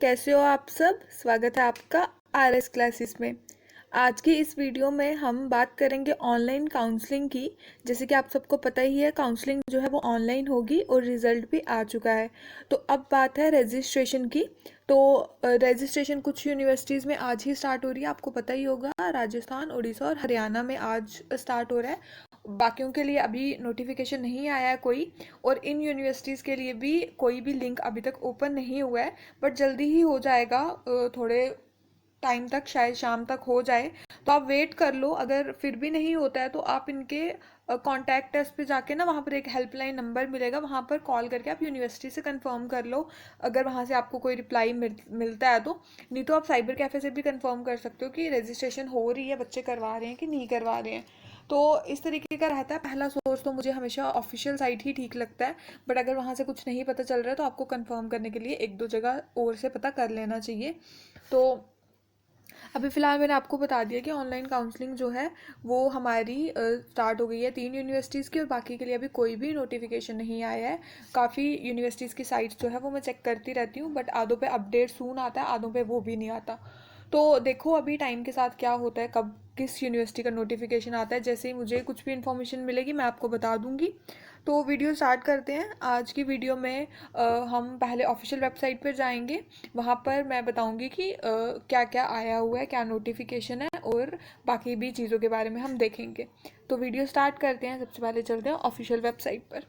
कैसे हो आप सब। स्वागत है आपका आरएस क्लासेस में। आज की इस वीडियो में हम बात करेंगे ऑनलाइन काउंसलिंग की। जैसे कि आप सबको पता ही है, काउंसलिंग जो है वो ऑनलाइन होगी और रिजल्ट भी आ चुका है। तो अब बात है रजिस्ट्रेशन की। तो रजिस्ट्रेशन कुछ यूनिवर्सिटीज़ में आज ही स्टार्ट हो रही है, आपको पता ही होगा। राजस्थान, उड़ीसा और हरियाणा में आज स्टार्ट हो रहा है। बाकियों के लिए अभी नोटिफिकेशन नहीं आया है कोई, और इन यूनिवर्सिटीज़ के लिए भी कोई भी लिंक अभी तक ओपन नहीं हुआ है। बट जल्दी ही हो जाएगा, थोड़े टाइम तक, शायद शाम तक हो जाए। तो आप वेट कर लो। अगर फिर भी नहीं होता है तो आप इनके कॉन्टैक्ट अस पे जाके ना, वहाँ पर एक हेल्पलाइन नंबर मिलेगा, वहाँ पर कॉल करके आप यूनिवर्सिटी से कंफर्म कर लो। अगर वहाँ से आपको कोई रिप्लाई मिलता है तो। नहीं तो आप साइबर कैफ़े से भी कंफर्म कर सकते हो कि रजिस्ट्रेशन हो रही है, बच्चे करवा रहे हैं कि नहीं करवा रहे हैं। तो इस तरीके का रहता है। पहला सोर्स तो मुझे हमेशा ऑफिशियल साइट ही ठीक लगता है। बट अगर वहाँ से कुछ नहीं पता चल रहा है तो आपको कंफर्म करने के लिए एक दो जगह और से पता कर लेना चाहिए। तो अभी फ़िलहाल मैंने आपको बता दिया कि ऑनलाइन काउंसलिंग जो है वो हमारी स्टार्ट हो गई है 3 यूनिवर्सिटीज़ की, और बाकी के लिए अभी कोई भी नोटिफिकेशन नहीं आया है। काफ़ी यूनिवर्सिटीज़ की साइट्स जो है वो मैं चेक करती रहती हूँ, बट आधों पे अपडेट सून आता है, आधों पे वो भी नहीं आता। तो देखो अभी टाइम के साथ क्या होता है, कब किस यूनिवर्सिटी का नोटिफिकेशन आता है। जैसे ही मुझे कुछ भी इन्फॉर्मेशन मिलेगी मैं आपको बता दूंगी। तो वीडियो स्टार्ट करते हैं। आज की वीडियो में हम पहले ऑफिशियल वेबसाइट पर जाएंगे। वहाँ पर मैं बताऊंगी कि क्या क्या आया हुआ है, क्या नोटिफिकेशन है, और बाकी भी चीज़ों के बारे में हम देखेंगे। तो वीडियो स्टार्ट करते हैं। सबसे पहले चलते हैं ऑफिशियल वेबसाइट पर।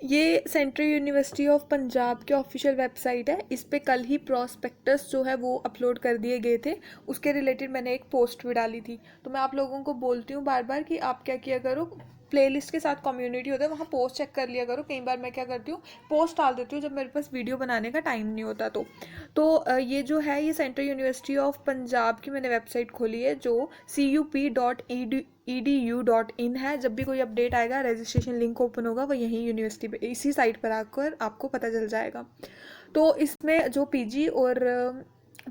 ये सेंट्रल यूनिवर्सिटी ऑफ पंजाब के ऑफिशियल वेबसाइट है। इस पे कल ही प्रॉस्पेक्टस जो है वो अपलोड कर दिए गए थे। उसके रिलेटेड मैंने एक पोस्ट भी डाली थी। तो मैं आप लोगों को बोलती हूँ बार बार कि आप क्या किया करो, प्लेलिस्ट के साथ कम्युनिटी होता है, वहाँ पोस्ट चेक कर लिया करो। कई बार मैं क्या करती हूँ, पोस्ट डाल देती हूँ जब मेरे पास वीडियो बनाने का टाइम नहीं होता। ये जो है, ये सेंट्रल यूनिवर्सिटी ऑफ पंजाब की मैंने वेबसाइट खोली है, जो cup.edu.in है। जब भी कोई अपडेट आएगा, रजिस्ट्रेशन लिंक ओपन होगा, वो यही यूनिवर्सिटी पे, इसी साइट पर आकर आपको पता चल जाएगा। तो इसमें जो पीजी और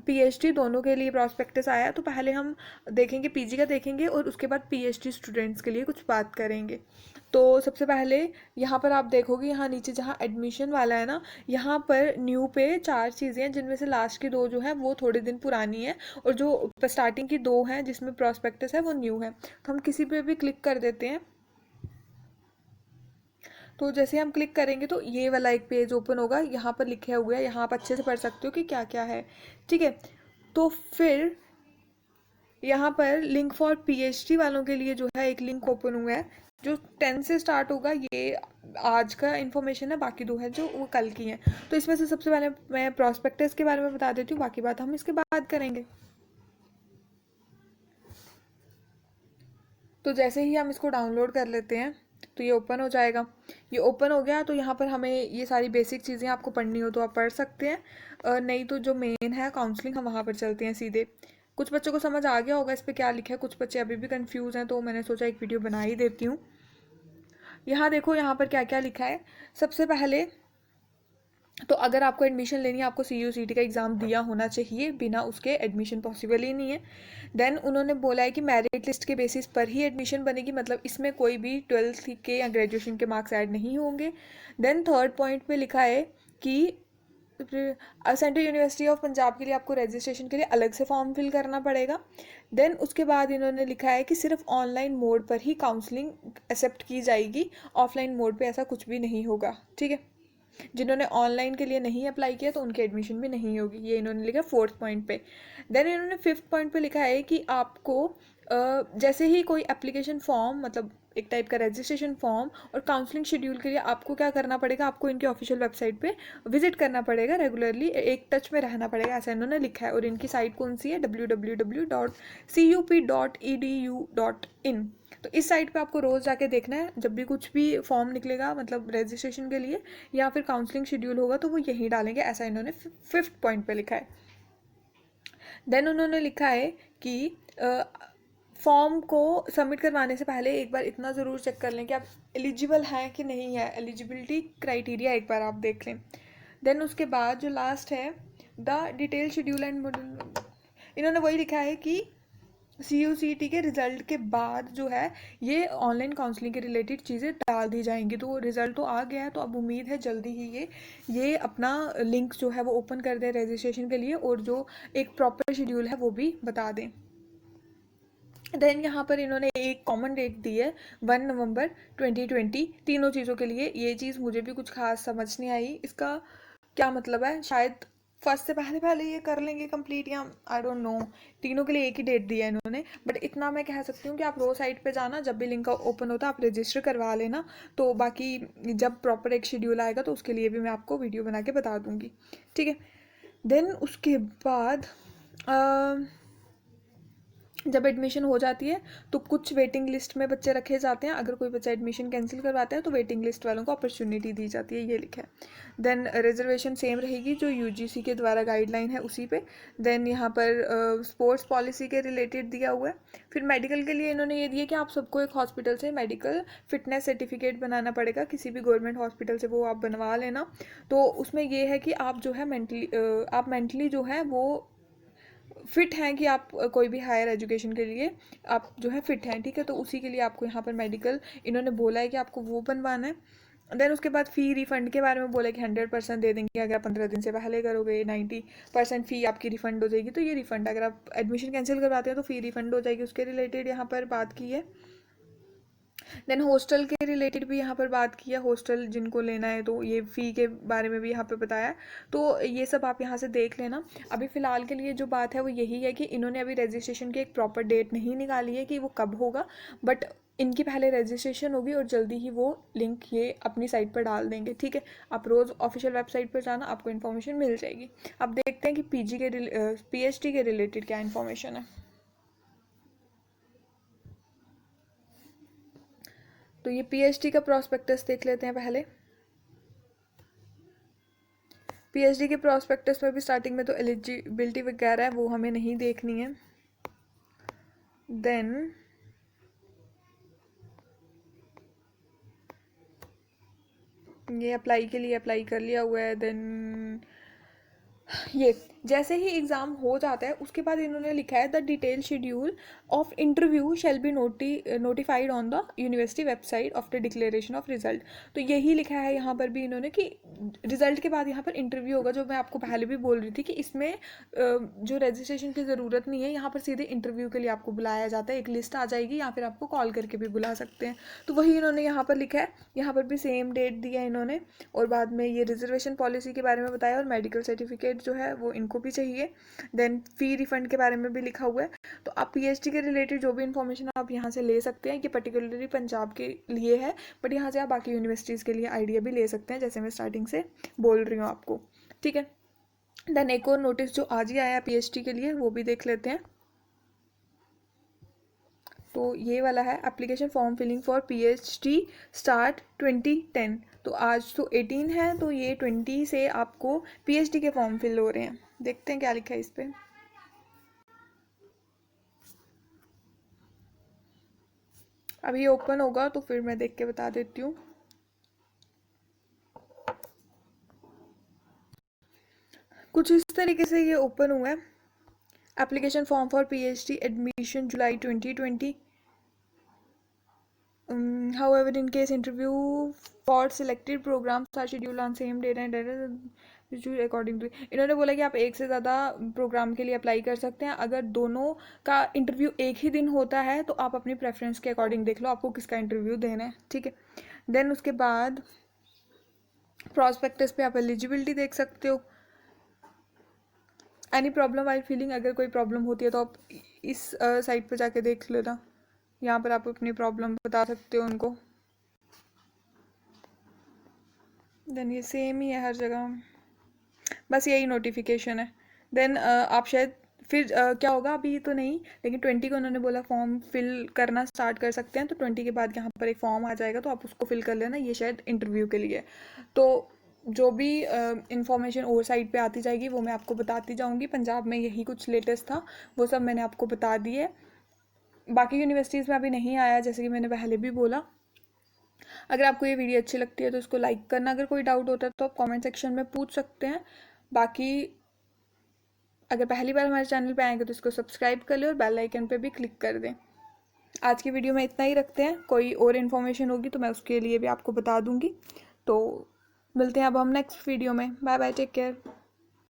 पीएचडी दोनों के लिए प्रॉस्पेक्टस आया है। तो पहले हम देखेंगे, पीजी का देखेंगे, और उसके बाद पीएचडी स्टूडेंट्स के लिए कुछ बात करेंगे। तो सबसे पहले यहाँ पर आप देखोगे, यहाँ नीचे जहाँ एडमिशन वाला है ना, यहाँ पर न्यू पे 4 चीज़ें हैं, जिनमें से लास्ट की 2 जो है वो थोड़े दिन पुरानी है, और जो स्टार्टिंग की 2 हैं जिसमें प्रॉस्पेक्टस है वो न्यू है। तो हम किसी पे भी क्लिक कर देते हैं। तो जैसे हम क्लिक करेंगे तो ये वाला एक पेज ओपन होगा। यहाँ पर लिखे हुए है, यहाँ आप अच्छे से पढ़ सकते हो कि क्या क्या है। ठीक है। तो फिर यहाँ पर लिंक फॉर पीएचडी वालों के लिए जो है एक लिंक ओपन हुआ है, जो 10 से स्टार्ट होगा। ये आज का इन्फॉर्मेशन है, बाकी 2 है जो वो कल की हैं। तो इसमें से सबसे पहले मैं प्रॉस्पेक्टस के बारे में बता देती हूँ, बाकी बात हम इसके बाद करेंगे। तो जैसे ही हम इसको डाउनलोड कर लेते हैं तो ये ओपन हो जाएगा। ये ओपन हो गया तो यहाँ पर हमें ये सारी बेसिक चीज़ें आपको पढ़नी हो तो आप पढ़ सकते हैं, नहीं तो जो मेन है काउंसलिंग, हम वहाँ पर चलते हैं सीधे। कुछ बच्चों को समझ आ गया होगा इस पर क्या लिखा है, कुछ बच्चे अभी भी कंफ्यूज हैं, तो मैंने सोचा एक वीडियो बना ही देती हूँ। यहाँ देखो, यहाँ पर क्या क्या लिखा है। सबसे पहले तो अगर आपको एडमिशन लेनी है, आपको CUCT का एग्ज़ाम दिया होना चाहिए, बिना उसके एडमिशन पॉसिबल ही नहीं है। देन उन्होंने बोला है कि मेरिट लिस्ट के बेसिस पर ही एडमिशन बनेगी, मतलब इसमें कोई भी 12th के या ग्रेजुएशन के मार्क्स ऐड नहीं होंगे। देन थर्ड पॉइंट पे लिखा है कि सेंट्रल यूनिवर्सिटी ऑफ पंजाब के लिए आपको रजिस्ट्रेशन के लिए अलग से फॉर्म फिल करना पड़ेगा। देन उसके बाद इन्होंने लिखा है कि सिर्फ ऑनलाइन मोड पर ही काउंसलिंग एक्सेप्ट की जाएगी, ऑफलाइन मोड पे ऐसा कुछ भी नहीं होगा। ठीक है। जिन्होंने ऑनलाइन के लिए नहीं अप्लाई किया तो उनकी एडमिशन भी नहीं होगी, ये इन्होंने लिखा फोर्थ पॉइंट पे। देन इन्होंने फिफ्थ पॉइंट पे लिखा है कि आपको जैसे ही कोई एप्लीकेशन फॉर्म, मतलब एक टाइप का रजिस्ट्रेशन फॉर्म और काउंसलिंग शेड्यूल के लिए आपको क्या करना पड़ेगा, आपको इनकी ऑफिशियल वेबसाइट पे विजिट करना पड़ेगा, रेगुलरली एक टच में रहना पड़ेगा, ऐसा इन्होंने लिखा है। और इनकी साइट कौन सी है, www.cup.edu.in। तो इस साइट पे आपको रोज़ जाके देखना है, जब भी कुछ भी फॉर्म निकलेगा, मतलब रजिस्ट्रेशन के लिए या फिर काउंसलिंग शेड्यूल होगा, तो वो यहीं डालेंगे, ऐसा इन्होंने फिफ्थ पॉइंट पे लिखा है। देन उन्होंने लिखा है कि फॉर्म को सबमिट करवाने से पहले एक बार इतना ज़रूर चेक कर लें कि आप एलिजिबल हैं कि नहीं है, एलिजिबिलिटी क्राइटेरिया एक बार आप देख लें। देन उसके बाद जो लास्ट है, द डिटेल शेड्यूल एंड, इन्होंने वही लिखा है कि CUCT के रिज़ल्ट के बाद जो है ये ऑनलाइन काउंसलिंग के रिलेटेड चीज़ें डाल दी जाएंगी। तो रिज़ल्ट तो आ गया है, तो अब उम्मीद है जल्दी ही ये अपना लिंक जो है वो ओपन कर दें रजिस्ट्रेशन के लिए, और जो एक प्रॉपर शेड्यूल है वो भी बता दें। देन यहाँ पर इन्होंने एक कॉमन डेट दी है 1 नवंबर 2020 तीनों चीज़ों के लिए। ये चीज़ मुझे भी कुछ खास समझ नहीं आई, इसका क्या मतलब है। शायद फर्स्ट से पहले पहले ये कर लेंगे कंप्लीट, या आई डोंट नो। तीनों के लिए एक ही डेट दी है इन्होंने, बट इतना मैं कह सकती हूँ कि आप रो साइट पे जाना, जब भी लिंक ओपन होता है आप रजिस्टर करवा लेना। तो बाकी जब प्रॉपर एक शेड्यूल आएगा तो उसके लिए भी मैं आपको वीडियो बना के बता दूँगी, ठीक है। देन उसके बाद जब एडमिशन हो जाती है तो कुछ वेटिंग लिस्ट में बच्चे रखे जाते हैं। अगर कोई बच्चा एडमिशन कैंसिल करवाता है तो वेटिंग लिस्ट वालों को अपॉर्चुनिटी दी जाती है, ये लिखा है। देन रिजर्वेशन सेम रहेगी जो यूजीसी के द्वारा गाइडलाइन है उसी पे। देन यहाँ पर स्पोर्ट्स पॉलिसी के रिलेटेड दिया हुआ है। फिर मेडिकल के लिए इन्होंने ये दिया कि आप सबको एक हॉस्पिटल से मेडिकल फिटनेस सर्टिफिकेट बनाना पड़ेगा, किसी भी गवर्नमेंट हॉस्पिटल से वो आप बनवा लेना। तो उसमें ये है कि आप जो है मेंटली जो है वो फिट हैं, कि आप कोई भी हायर एजुकेशन के लिए आप जो है फिट हैं, ठीक है। तो उसी के लिए आपको यहाँ पर मेडिकल इन्होंने बोला है कि आपको वो बनवाना है। देन उसके बाद फ़ी रिफ़ंड के बारे में बोला कि 100% दे देंगे अगर आप 15 दिन से पहले करोगे। 90% फ़ी आपकी रिफ़ंड हो जाएगी। तो ये रिफ़ंड, अगर आप एडमिशन कैंसिल करवाते हैं तो फ़ी रिफ़ंड हो जाएगी, उसके रिलेटेड यहाँ पर बात की है। देन हॉस्टल के रिलेटेड भी यहाँ पर बात की है, हॉस्टल जिनको लेना है तो ये फ़ी के बारे में भी यहाँ पे बताया। तो ये सब आप यहाँ से देख लेना। अभी फ़िलहाल के लिए जो बात है वो यही है कि इन्होंने अभी रजिस्ट्रेशन की एक प्रॉपर डेट नहीं निकाली है कि वो कब होगा, बट इनकी पहले रजिस्ट्रेशन होगी और जल्दी ही वो लिंक ये अपनी साइट पर डाल देंगे, ठीक है। आप रोज़ ऑफिशियल वेबसाइट पर जाना, आपको इन्फॉर्मेशन मिल जाएगी। अब देखते हैं कि PhD के रिलेटेड क्या इन्फॉर्मेशन है। तो ये PhD का प्रॉस्पेक्टस देख लेते हैं पहले। PhD के प्रॉस्पेक्टस में भी स्टार्टिंग में तो एलिजिबिलिटी वगैरह है वो हमें नहीं देखनी है। देन ये अप्लाई के लिए अप्लाई कर लिया हुआ है। देन ये जैसे ही एग्ज़ाम हो जाता है उसके बाद इन्होंने लिखा है the detail schedule of interview shall be notified on the university website after declaration of result. तो यही लिखा है यहाँ पर भी इन्होंने कि रिजल्ट के बाद यहाँ पर इंटरव्यू होगा। जो मैं आपको पहले भी बोल रही थी कि इसमें जो रजिस्ट्रेशन की ज़रूरत नहीं है, यहाँ पर सीधे इंटरव्यू के लिए आपको बुलाया जाता है। एक लिस्ट आ जाएगी या फिर आपको कॉल करके भी बुला सकते हैं। तो वही इन्होंने यहाँ पर लिखा है, यहाँ पर भी सेम डेट दी है इन्होंने। और बाद में ये रिजर्वेशन पॉलिसी के बारे में बताया, और मेडिकल सर्टिफिकेट जो है वो इनको भी चाहिए। देन फ़ी रिफंड के बारे में भी लिखा हुआ है। तो आप PhD के रिलेटेड जो भी इन्फॉर्मेशन आप यहाँ से ले सकते हैं, ये पर्टिकुलरली पंजाब के लिए है, बट यहाँ से आप बाकी यूनिवर्सिटीज़ के लिए आइडिया भी ले सकते हैं, जैसे मैं स्टार्टिंग से बोल रही हूँ आपको, ठीक है। देन एक और नोटिस जो आज ही आया PhD के लिए वो भी देख लेते हैं। तो ये वाला है application form filling for PhD start 2010। तो आज तो 18 है, तो ये 20 से आपको PhD के फॉर्म फिल हो रहे हैं। देखते हैं क्या लिखा है इस पर। अभी ओपन होगा तो फिर मैं देख के बता देती हूँ। कुछ इस तरीके से ये ओपन हुआ है। Application form for PhD admission July 2020। However, in case interview for selected programs are scheduled on same date and according to, इन्होंने बोला कि आप एक से ज़्यादा प्रोग्राम के लिए अप्लाई कर सकते हैं। अगर दोनों का इंटरव्यू एक ही दिन होता है तो आप अपनी प्रेफरेंस के अकॉर्डिंग देख लो आपको किसका इंटरव्यू देना है, ठीक है। देन उसके बाद प्रॉस्पेक्टस पे आप एलिजिबिलिटी देख सकते हो। एनी प्रॉब्लम वाइल फिलिंग, अगर कोई प्रॉब्लम होती है तो आप इस साइट पर जाके देख लेना। यहाँ पर आप अपनी प्रॉब्लम बता सकते हो उनको। देन ये सेम ही है हर जगह, बस यही नोटिफिकेशन है। देन आप शायद फिर क्या होगा अभी तो नहीं, लेकिन 20 को उन्होंने बोला फॉर्म फिल करना स्टार्ट कर सकते हैं। तो 20 के बाद यहाँ पर एक फॉर्म आ जाएगा तो आप उसको फिल कर लेना, ये शायद इंटरव्यू के लिए। तो जो भी इंफॉर्मेशन और साइड पे आती जाएगी वो मैं आपको बताती जाऊँगी। पंजाब में यही कुछ लेटेस्ट था, वो सब मैंने आपको बता दी है। बाकी यूनिवर्सिटीज़ में अभी नहीं आया, जैसे कि मैंने पहले भी बोला। अगर आपको ये वीडियो अच्छी लगती है तो इसको लाइक करना। अगर कोई डाउट होता है तो आप कमेंट सेक्शन में पूछ सकते हैं। बाकी अगर पहली बार हमारे चैनल पे आएंगे तो इसको सब्सक्राइब कर लें और बेल आइकन पे भी क्लिक कर दें। आज की वीडियो में इतना ही रखते हैं, कोई और इन्फॉर्मेशन होगी तो मैं उसके लिए भी आपको बता दूंगी। तो मिलते हैं अब हम नेक्स्ट वीडियो में। Bye bye, take care.